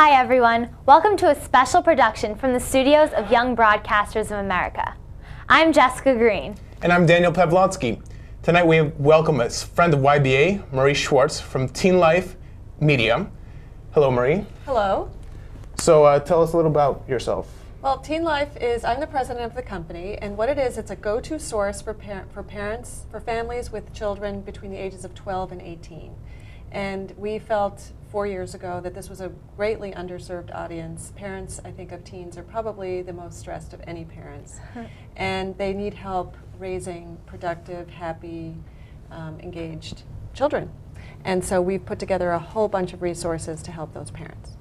Hi everyone, welcome to a special production from the studios of Young Broadcasters of America. I'm Jessica Green. And I'm Daniel Pavlotsky. Tonight we welcome a friend of YBA, Marie Schwartz from TeenLife Media. Hello Marie. Hello. So tell us a little about yourself. Well, TeenLife is, I'm the president of the company, and what it is, it's a go-to source for parents, for families with children between the ages of 12 and 18. And we felt 4 years ago that this was a greatly underserved audience. Parents, I think, of teens are probably the most stressed of any parents. And they need help raising productive, happy, engaged children. And so we've put together a whole bunch of resources to help those parents.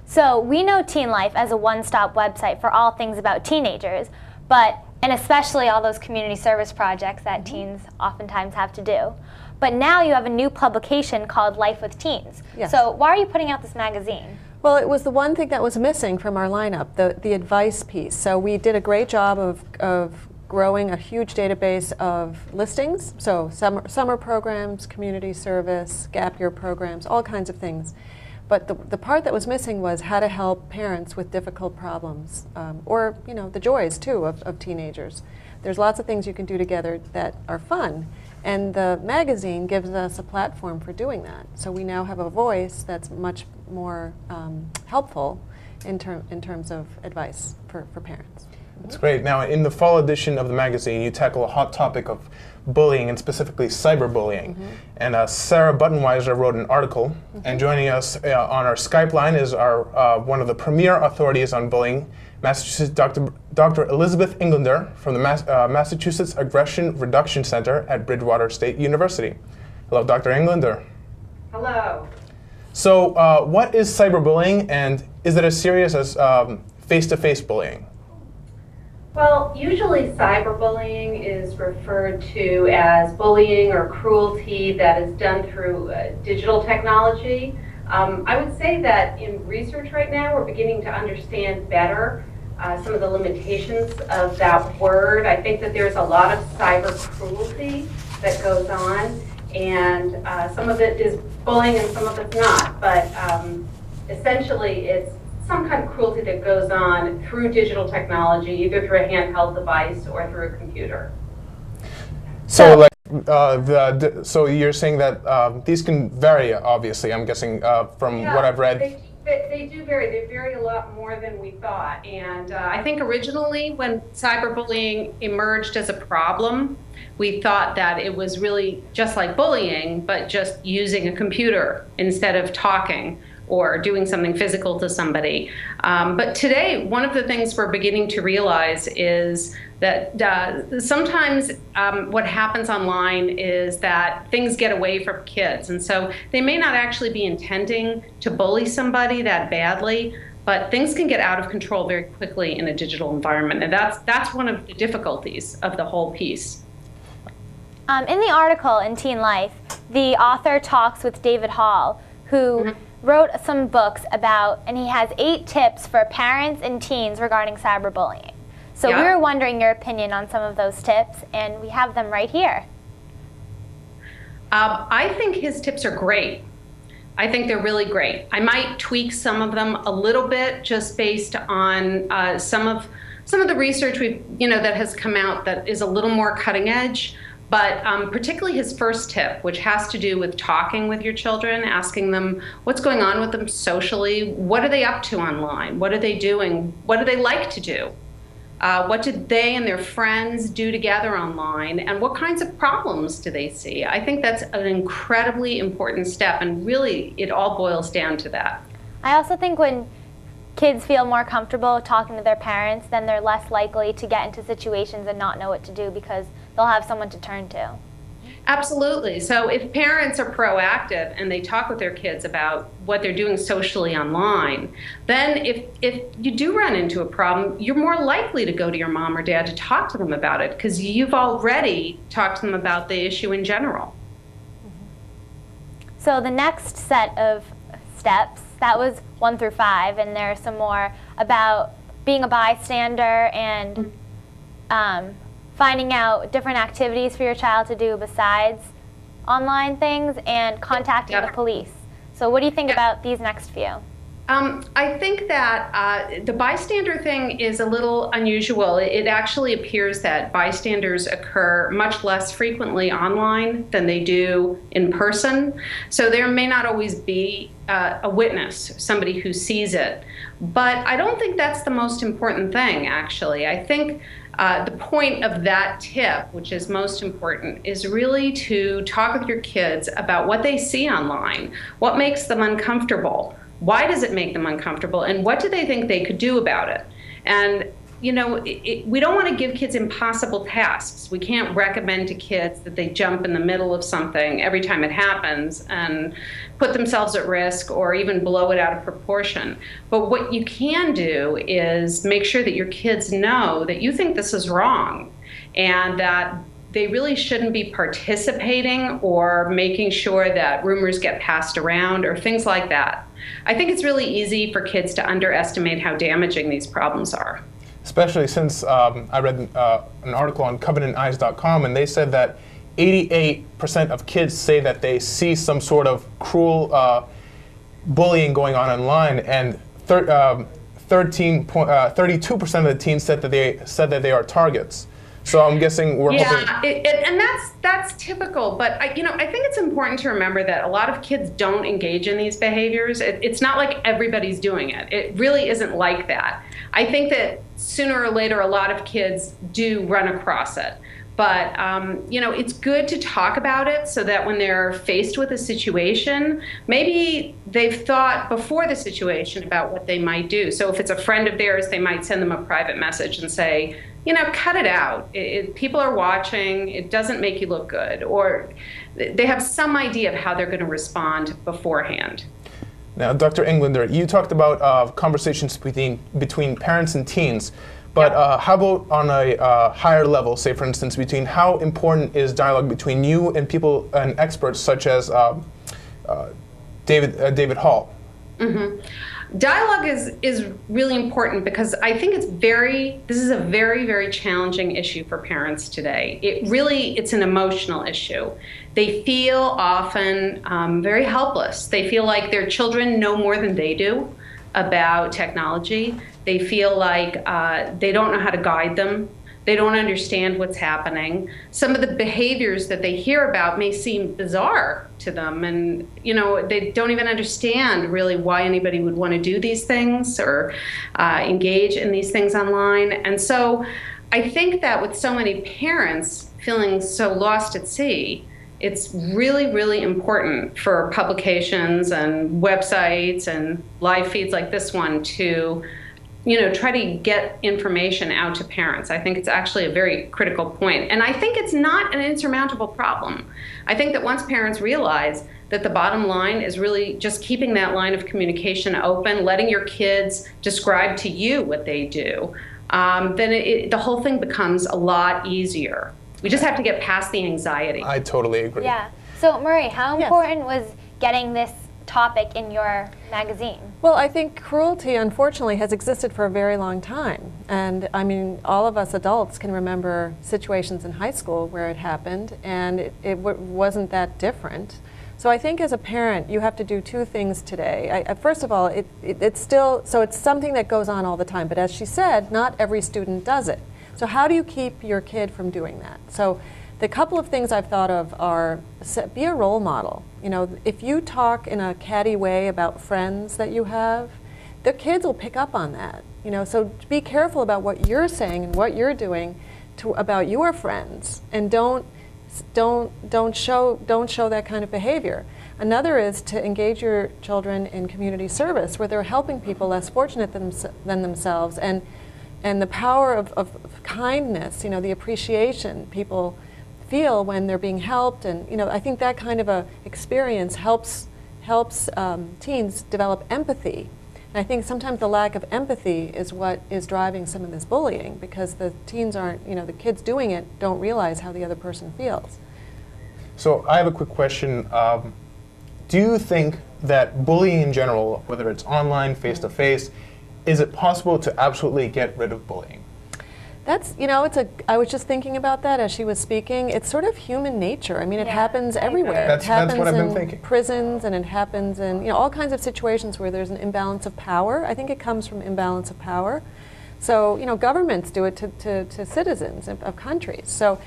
So we know TeenLife as a one-stop website for all things about teenagers, and especially all those community service projects that teens oftentimes have to do. But now you have a new publication called Life with Teens. Yes. So why are you putting out this magazine? Well, it was the one thing that was missing from our lineup, the advice piece. So we did a great job of growing a huge database of listings, so summer programs, community service, gap year programs, all kinds of things. But the part that was missing was how to help parents with difficult problems, or the joys too of teenagers. There's lots of things you can do together that are fun, and the magazine gives us a platform for doing that. So we now have a voice that's much more helpful in terms of advice for parents. That's great. Now, in the fall edition of the magazine, you tackle a hot topic of bullying, and specifically cyberbullying. And Sarah Buttenweiser wrote an article, and joining us on our Skype line is our one of the premier authorities on bullying, Massachusetts Dr. Elizabeth Englander from the Massachusetts Aggression Reduction Center at Bridgewater State University. Hello, Dr. Englander. Hello. So what is cyberbullying, and is it as serious as face-to-face bullying? Well, usually cyberbullying is referred to as bullying or cruelty that is done through digital technology. I would say that in research right now, we're beginning to understand better some of the limitations of that word. I think that there's a lot of cyber cruelty that goes on, and some of it is bullying and some of it's not. But essentially, it's some kind of cruelty that goes on through digital technology, either through a handheld device or through a computer. So, so you're saying that these can vary, obviously, I'm guessing, from what I've read. They do vary. They vary a lot more than we thought. And I think originally when cyberbullying emerged as a problem, we thought that it was really just like bullying, but just using a computer instead of talking or doing something physical to somebody. But today, one of the things we're beginning to realize is that sometimes what happens online is that things get away from kids. And so they may not actually be intending to bully somebody that badly, but things can get out of control very quickly in a digital environment. And that's one of the difficulties of the whole piece. In the article in TeenLife, the author talks with David Hall, who wrote some books about, and he has 8 tips for parents and teens regarding cyberbullying. So we were wondering your opinion on some of those tips, and we have them right here. I think his tips are great. I think they're really great. I might tweak some of them a little bit just based on some of the research that has come out that is a little more cutting edge. But particularly his first tip, which has to do with talking with your children, asking them what's going on with them socially, what are they up to online, what are they doing, what do they like to do, what did they and their friends do together online, and what kinds of problems do they see. I think that's an incredibly important step, and really it all boils down to that. I also think when kids feel more comfortable talking to their parents, then they're less likely to get into situations and not know what to do because they'll have someone to turn to. Absolutely. So if parents are proactive and they talk with their kids about what they're doing socially online, then if you do run into a problem, you're more likely to go to your mom or dad to talk to them about it because you've already talked to them about the issue in general. So the next set of steps, that was 1 through 5, and there are some more about being a bystander and finding out different activities for your child to do besides online things, and contacting the police. So what do you think about these next few? I think that the bystander thing is a little unusual. It actually appears that bystanders occur much less frequently online than they do in person. So there may not always be a witness, somebody who sees it. But I don't think that's the most important thing, actually. I think the point of that tip, which is most important, is really to talk with your kids about what they see online, what makes them uncomfortable. Why does it make them uncomfortable, and what do they think they could do about it? And you know, we don't want to give kids impossible tasks. We can't recommend to kids that they jump in the middle of something every time it happens and put themselves at risk or even blow it out of proportion. But what you can do is make sure that your kids know that you think this is wrong and that they really shouldn't be participating or making sure that rumors get passed around or things like that. I think it's really easy for kids to underestimate how damaging these problems are. Especially since I read an article on covenanteyes.com, and they said that 88% of kids say that they see some sort of cruel bullying going on online, and 32% of the teens said that they are targets. So I'm guessing we're hoping. And that's typical. But I think it's important to remember that a lot of kids don't engage in these behaviors. It's not like everybody's doing it. It really isn't like that. I think that sooner or later, a lot of kids do run across it. But it's good to talk about it so that when they're faced with a situation, maybe they've thought before the situation about what they might do. So if it's a friend of theirs, they might send them a private message and say, cut it out. People are watching. It doesn't make you look good. Or they have some idea of how they're going to respond beforehand. Now, Dr. Englander, you talked about conversations between parents and teens. But how about on a higher level, say, for instance, between how important is dialogue between you and people and experts such as David Hall? Mm-hmm. Dialogue is really important because I think this is a very, very challenging issue for parents today. It's an emotional issue. They feel often very helpless. They feel like their children know more than they do about technology. They feel like they don't know how to guide them. They don't understand what's happening. Some of the behaviors that they hear about may seem bizarre to them, and they don't even understand really why anybody would want to do these things or engage in these things online. And so I think that with so many parents feeling so lost at sea, it's really, really important for publications and websites and live feeds like this one to try to get information out to parents. I think it's actually a very critical point. And I think it's not an insurmountable problem. I think that once parents realize that the bottom line is really just keeping that line of communication open, letting your kids describe to you what they do, then the whole thing becomes a lot easier. We just have to get past the anxiety. I totally agree. Yeah. So, Marie, how important was getting this topic in your magazine? Well, I think cruelty, unfortunately, has existed for a very long time. And I mean, all of us adults can remember situations in high school where it happened, and it wasn't that different. So I think as a parent, you have to do two things today. First of all, it's something that goes on all the time. But as she said, not every student does it. So how do you keep your kid from doing that? So the couple of things I've thought of are be a role model. If you talk in a catty way about friends that you have, the kids will pick up on that. So be careful about what you're saying and what you're doing about your friends, and don't show that kind of behavior. Another is to engage your children in community service where they're helping people less fortunate than themselves, and the power of kindness, the appreciation people feel when they're being helped. And I think that kind of a experience helps teens develop empathy. And I think sometimes the lack of empathy is what is driving some of this bullying, because the teens aren't, the kids doing it don't realize how the other person feels. So I have a quick question. Do you think that bullying in general, whether it's online, face-to-face, is it possible to absolutely get rid of bullying? That's, I was just thinking about that as she was speaking. It's sort of human nature. I mean, it Yeah, happens I agree. everywhere. That's what I've been thinking. Prisons, and it happens in, all kinds of situations where there's an imbalance of power. I think it comes from imbalance of power. So, governments do it to citizens of countries. So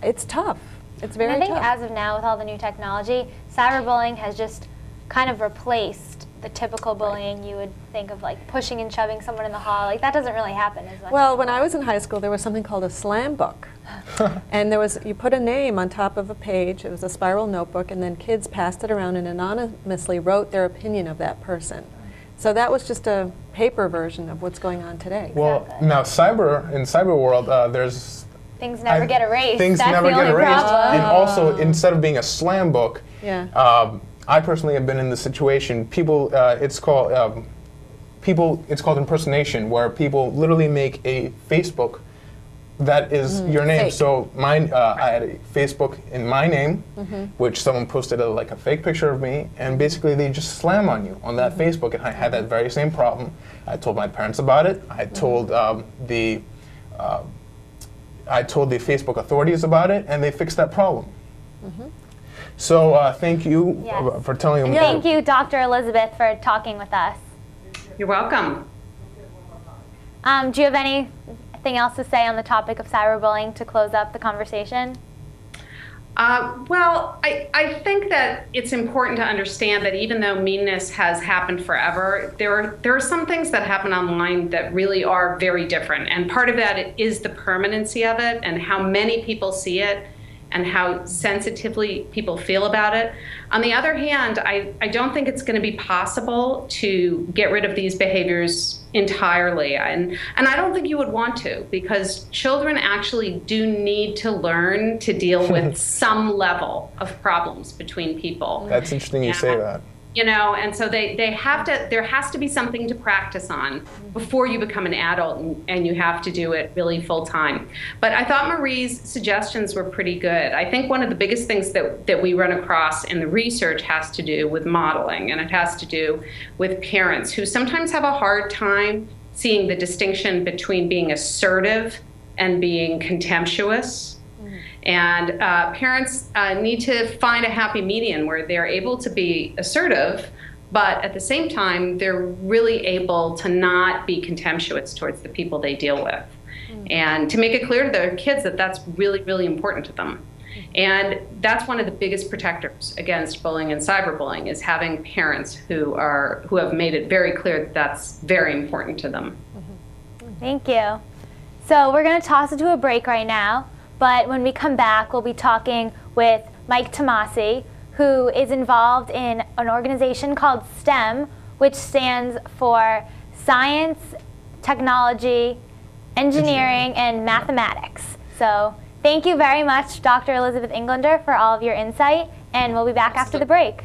it's tough. It's very tough. And I think as of now, with all the new technology, cyberbullying has just kind of replaced the typical bullying you would think of, like pushing and shoving someone in the hall. Like that doesn't really happen as much. Well, when I was in high school, there was something called a slam book. And you put a name on top of a page. It was a spiral notebook, and then kids passed it around and anonymously wrote their opinion of that person. So that was just a paper version of what's going on today. Well, now in cyber world, there's things never get erased. Things That's never the get only erased. problem. And also, instead of being a slam book, Yeah. I personally have been in the situation. It's called impersonation, where people literally make a Facebook that is your name. Fake. So mine, I had a Facebook in my name, which someone posted like a fake picture of me, and basically they just slam on you on that Facebook. And I had that very same problem. I told my parents about it. I told the Facebook authorities about it, and they fixed that problem. So thank you for telling them. Thank you, Dr. Elizabeth, for talking with us. You're welcome. Do you have anything else to say on the topic of cyberbullying to close up the conversation? Well, I think that it's important to understand that even though meanness has happened forever, there are some things that happen online that really are very different. And part of that is the permanency of it and how many people see it and how sensitively people feel about it. On the other hand, I don't think it's going to be possible to get rid of these behaviors entirely. And I don't think you would want to, because children actually do need to learn to deal with some level of problems between people. That's interesting you say that. And so they have to, there has to be something to practice on before you become an adult, and you have to do it really full time. But I thought Marie's suggestions were pretty good. I think one of the biggest things that we run across in the research has to do with modeling, and it has to do with parents who sometimes have a hard time seeing the distinction between being assertive and being contemptuous. And parents need to find a happy median where they're able to be assertive, but at the same time, they're really able to not be contemptuous towards the people they deal with. And to make it clear to their kids that that's really, really important to them. And that's one of the biggest protectors against bullying and cyberbullying, is having parents who have made it very clear that that's very important to them. Thank you. So we're going to toss it to a break right now. But when we come back, we'll be talking with Mike Tomasi, who is involved in an organization called STEM, which stands for Science, Technology, Engineering, and Mathematics. So thank you very much, Dr. Elizabeth Englander, for all of your insight, and we'll be back after the break.